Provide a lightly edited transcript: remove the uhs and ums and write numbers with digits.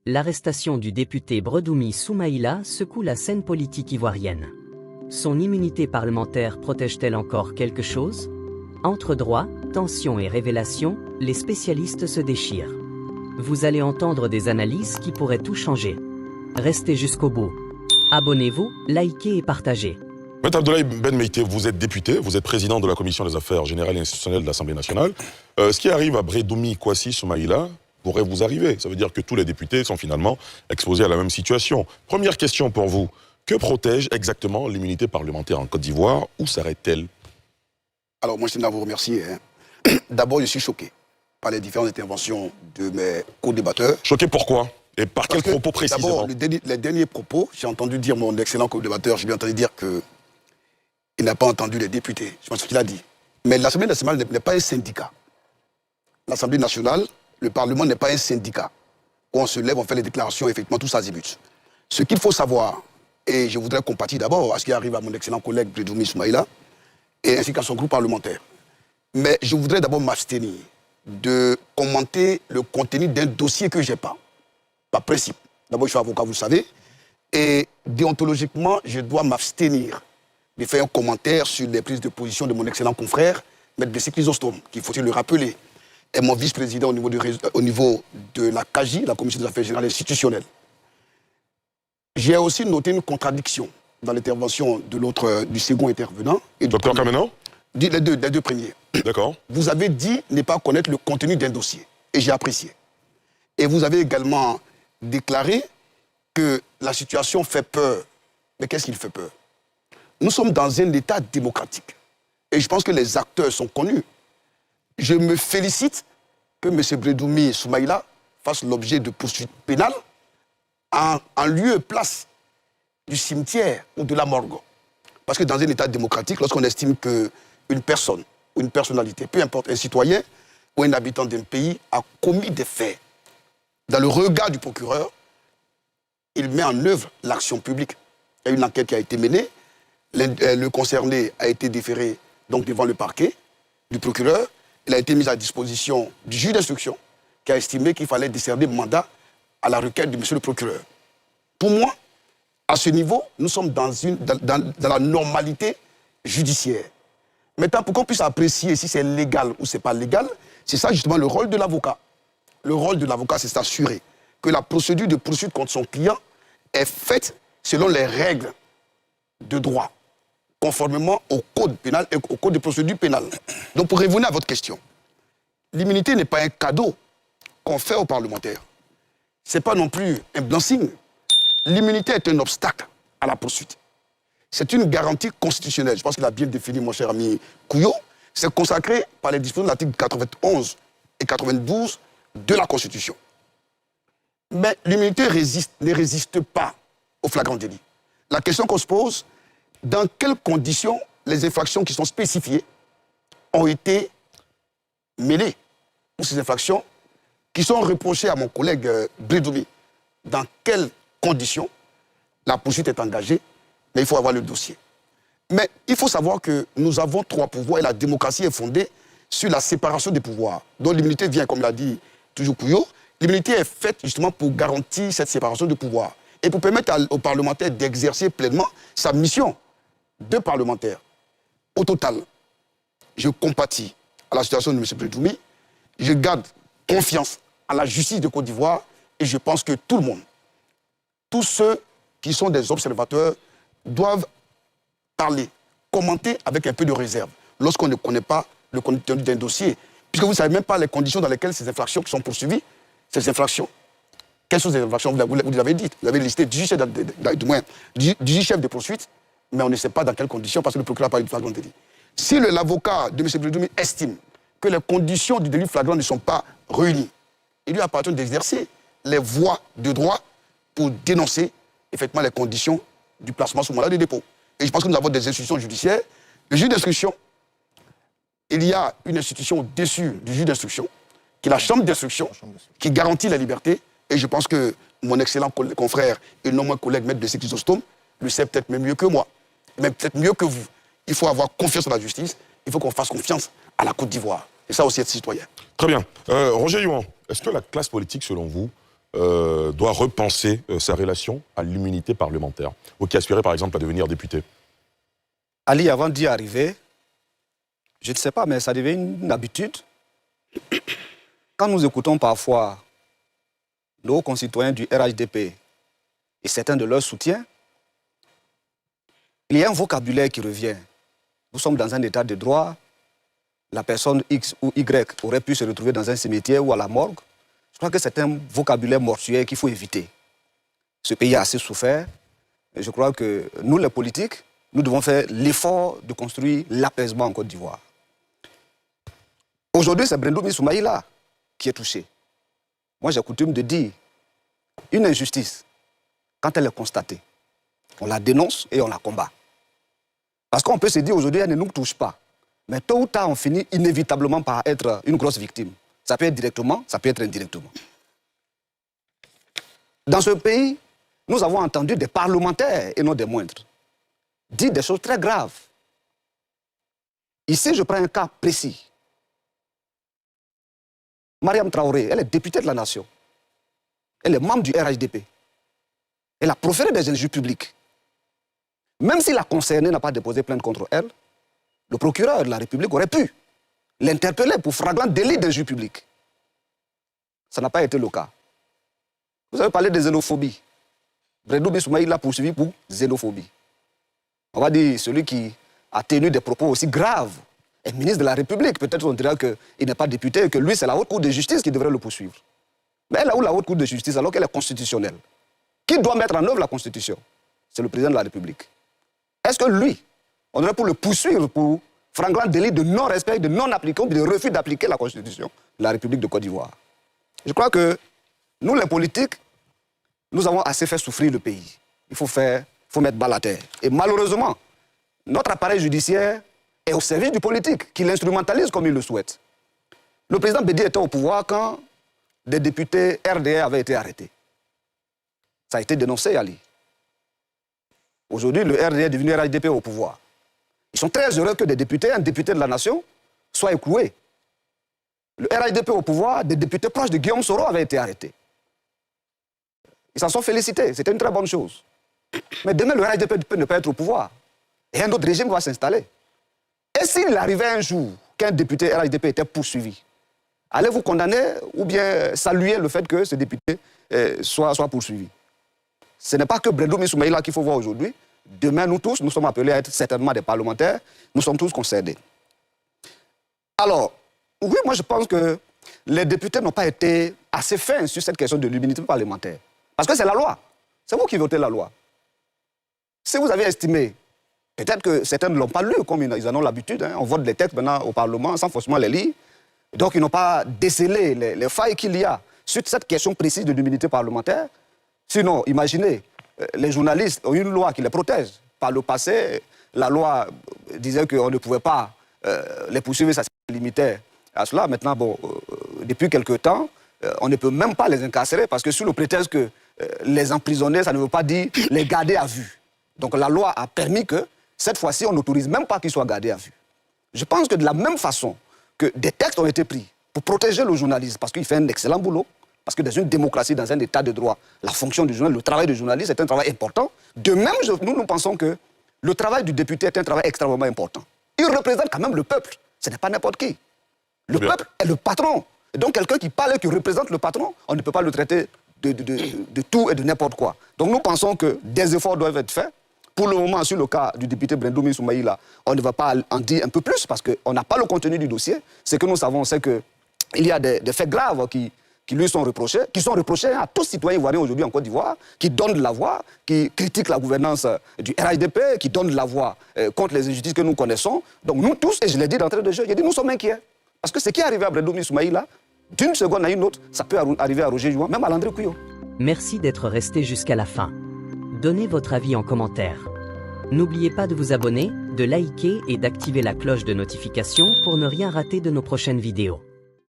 l'arrestation du député Bredoumi Soumaïla secoue la scène politique ivoirienne. Son immunité parlementaire protège-t-elle encore quelque chose? Entre droit, tension et révélation, les spécialistes se déchirent. Vous allez entendre des analyses qui pourraient tout changer. Restez jusqu'au bout. Abonnez-vous, likez et partagez. Maître Abdoulaye Ben Meïté, vous êtes député, vous êtes président de la Commission des affaires générales et institutionnelles de l'Assemblée nationale. Ce qui arrive à Bredoumi Kwasi Soumaïla pourrait vous arriver. Ça veut dire que tous les députés sont finalement exposés à la même situation. Première question pour vous. Que protège exactement l'immunité parlementaire en Côte d'Ivoire? Où s'arrête-t-elle? Alors moi je tiens à vous remercier. D'abord je suis choqué par les différentes interventions de mes co-débatteurs. Choqué pourquoi? Et par quels propos précisément? D'abord, les derniers propos, j'ai entendu dire mon excellent co-débatteur, j'ai bien entendu dire qu'il n'a pas entendu les députés. Je pense ce qu'il a dit. Mais l'Assemblée nationale n'est pas un syndicat. L'Assemblée nationale, le Parlement n'est pas un syndicat. Où on se lève, on fait les déclarations, effectivement, tout ça zébute. Ce qu'il faut savoir, et je voudrais compatir d'abord à ce qui arrive à mon excellent collègue Bredoumi Soumaïla, et ainsi qu'à son groupe parlementaire. Mais je voudrais d'abord m'abstenir de commenter le contenu d'un dossier que je n'ai pas. Par principe. D'abord, je suis avocat, vous le savez. Et déontologiquement, je dois m'abstenir de faire un commentaire sur les prises de position de mon excellent confrère, M. Blessé Chrysostome, qui, faut-il le rappeler, est mon vice-président au niveau de la CAGI, la Commission des affaires générales institutionnelles. J'ai aussi noté une contradiction dans l'intervention du second intervenant. Docteur Kameno? Les deux premiers. D'accord. Vous avez dit ne pas connaître le contenu d'un dossier. Et j'ai apprécié. Et vous avez également déclaré que la situation fait peur. Mais qu'est-ce qu'il fait peur? Nous sommes dans un État démocratique. Et je pense que les acteurs sont connus. Je me félicite que M. Bredoumi Soumaïla fasse l'objet de poursuites pénales en lieu et place du cimetière ou de la morgue. Parce que dans un État démocratique, lorsqu'on estime qu'une personne ou une personnalité, peu importe, un citoyen ou un habitant d'un pays a commis des faits, dans le regard du procureur, il met en œuvre l'action publique. Il y a une enquête qui a été menée, le concerné a été déféré donc devant le parquet du procureur, il a été mis à disposition du juge d'instruction qui a estimé qu'il fallait décerner mandat à la requête de monsieur le procureur. Pour moi, à ce niveau, nous sommes dans la normalité judiciaire. Maintenant, pour qu'on puisse apprécier si c'est légal ou c'est pas légal, c'est ça justement le rôle de l'avocat. Le rôle de l'avocat, c'est s'assurer que la procédure de poursuite contre son client est faite selon les règles de droit, conformément au code pénal et au code de procédure pénale. Donc, pour revenir à votre question, l'immunité n'est pas un cadeau qu'on fait aux parlementaires. Ce n'est pas non plus un blanc-seing. L'immunité est un obstacle à la poursuite. C'est une garantie constitutionnelle. Je pense qu'il a bien défini, mon cher ami Couillot. C'est consacré par les dispositions de l'article 91 et 92 de la Constitution. Mais l'immunité ne résiste pas au flagrant délit. La question qu'on se pose, dans quelles conditions les infractions qui sont spécifiées ont été mêlées pour ces infractions qui sont reprochées à mon collègue Bredoumi? Dans quelles conditions la poursuite est engagée? Mais il faut avoir le dossier. Mais il faut savoir que nous avons trois pouvoirs et la démocratie est fondée sur la séparation des pouvoirs. Donc l'immunité vient, comme l'a dit toujours Couillot, l'immunité est faite justement pour garantir cette séparation de pouvoirs et pour permettre aux parlementaires d'exercer pleinement sa mission de parlementaire. Au total, je compatis à la situation de M. Bredoumi, je garde confiance à la justice de Côte d'Ivoire et je pense que tout le monde, tous ceux qui sont des observateurs, doivent parler, commenter avec un peu de réserve lorsqu'on ne connaît pas le contenu d'un dossier. Puisque vous ne savez même pas les conditions dans lesquelles ces infractions qui sont poursuivies, ces infractions, quelles sont ces infractions, vous l'avez dit, vous avez listé 18 chefs de poursuite, mais on ne sait pas dans quelles conditions parce que le procureur n'a pas eu de flagrant délit. Si l'avocat de M. Bredoumi estime que les conditions du délit flagrant ne sont pas réunies, il lui appartient d'exercer les voies de droit pour dénoncer effectivement les conditions du placement sous mandat de dépôt. Et je pense que nous avons des institutions judiciaires. Le juge d'instruction, il y a une institution au-dessus du juge d'instruction, qui est la chambre d'instruction, qui garantit la liberté. Et je pense que mon excellent confrère et non mon collègue M. Blessé Chrysostome le sait peut-être même mieux que moi, même peut-être mieux que vous. Il faut avoir confiance en la justice, il faut qu'on fasse confiance à la Côte d'Ivoire. Et ça aussi être citoyen. Très bien. Roger Youan, est-ce que la classe politique, selon vous, doit repenser sa relation à l'immunité parlementaire? Vous qui aspirez par exemple à devenir député. Ali, avant d'y arriver, je ne sais pas, mais ça devient une habitude. Quand nous écoutons parfois nos concitoyens du RHDP et certains de leurs soutiens, il y a un vocabulaire qui revient. Nous sommes dans un état de droit. La personne X ou Y aurait pu se retrouver dans un cimetière ou à la morgue. Je crois que c'est un vocabulaire mortuaire qu'il faut éviter. Ce pays a assez souffert. Et je crois que nous, les politiques, nous devons faire l'effort de construire l'apaisement en Côte d'Ivoire. Aujourd'hui, c'est Brendoumi Soumaïla qui est touché. Moi, j'ai coutume de dire, une injustice, quand elle est constatée, on la dénonce et on la combat. Parce qu'on peut se dire aujourd'hui, elle ne nous touche pas. Mais tôt ou tard, on finit inévitablement par être une grosse victime. Ça peut être directement, ça peut être indirectement. Dans ce pays, nous avons entendu des parlementaires, et non des moindres, dire des choses très graves. Ici, je prends un cas précis. Mariam Traoré, elle est députée de la nation. Elle est membre du RHDP. Elle a proféré des injures publiques. Même si la concernée n'a pas déposé plainte contre elle, le procureur de la République aurait pu l'interpeller pour flagrant délit d'injure publique. Ça n'a pas été le cas. Vous avez parlé de xénophobie. Brendoumi Soumaïla l'a poursuivi pour xénophobie. On va dire celui qui a tenu des propos aussi graves est ministre de la République. Peut-être on dira qu'il n'est pas député et que lui, c'est la Haute Cour de justice qui devrait le poursuivre. Mais elle a où la Haute Cour de justice alors qu'elle est constitutionnelle? Qui doit mettre en œuvre la Constitution? C'est le président de la République. Est-ce que lui, on aurait pour le poursuivre pour flagrant délit de non-respect, de non-application, de refus d'appliquer la Constitution de la République de Côte d'Ivoire? Je crois que nous, les politiques, nous avons assez fait souffrir le pays. Il faut mettre balle à terre. Et malheureusement, notre appareil judiciaire est au service du politique, qui l'instrumentalise comme il le souhaite. Le président Bédi était au pouvoir quand des députés RDR avaient été arrêtés. Ça a été dénoncé, Ali. Aujourd'hui, le RDR est devenu RHDP au pouvoir. Ils sont très heureux que des députés, un député de la nation, soit écroué. Le RHDP au pouvoir, des députés proches de Guillaume Soro avaient été arrêtés. Ils s'en sont félicités, c'était une très bonne chose. Mais demain, le RHDP peut ne pas être au pouvoir. Et un autre régime va s'installer. Et s'il arrivait un jour qu'un député RHDP était poursuivi, allez-vous condamner ou bien saluer le fait que ce député soit poursuivi? Ce n'est pas que Brendoumi Soumaïla qu'il faut voir aujourd'hui. Demain, nous tous, nous sommes appelés à être certainement des parlementaires. Nous sommes tous concernés. Alors, oui, moi je pense que les députés n'ont pas été assez fins sur cette question de l'immunité parlementaire. Parce que c'est la loi. C'est vous qui votez la loi. Si vous avez estimé, peut-être que certains ne l'ont pas lu, comme ils en ont l'habitude, hein, on vote les textes maintenant au Parlement sans forcément les lire. Donc ils n'ont pas décelé les failles qu'il y a sur cette question précise de l'immunité parlementaire. Sinon, imaginez, les journalistes ont une loi qui les protège. Par le passé, la loi disait qu'on ne pouvait pas les poursuivre, ça se limitait à cela. Maintenant, bon, depuis quelque temps, on ne peut même pas les incarcérer parce que sous le prétexte que les emprisonner, ça ne veut pas dire les garder à vue. Donc la loi a permis que, cette fois-ci, on n'autorise même pas qu'ils soient gardés à vue. Je pense que de la même façon que des textes ont été pris pour protéger le journaliste, parce qu'il fait un excellent boulot, parce que dans une démocratie, dans un état de droit, la fonction du journaliste, le travail du journaliste est un travail important. De même, nous pensons que le travail du député est un travail extrêmement important. Il représente quand même le peuple. Ce n'est pas n'importe qui. Le peuple est le patron. Et donc quelqu'un qui parle et qui représente le patron, on ne peut pas le traiter de tout et de n'importe quoi. Donc nous pensons que des efforts doivent être faits. Pour le moment, sur le cas du député Brendoumi Soumaïla, on ne va pas en dire un peu plus parce qu'on n'a pas le contenu du dossier. Ce que nous savons, c'est qu'il y a des faits graves qui lui sont reprochés, à tous citoyens ivoiriens aujourd'hui en Côte d'Ivoire, qui donnent de la voix, qui critiquent la gouvernance du RHDP, qui donnent de la voix contre les injustices que nous connaissons. Donc nous tous, et je l'ai dit d'entrée de jeu, j'ai dit nous sommes inquiets. Parce que ce qui est arrivé à Brendoumi Soumaïla, d'une seconde à une autre, ça peut arriver à Roger Jouan, même à Landry Couillot. Merci d'être resté jusqu'à la fin. Donnez votre avis en commentaire. N'oubliez pas de vous abonner, de liker et d'activer la cloche de notification pour ne rien rater de nos prochaines vidéos.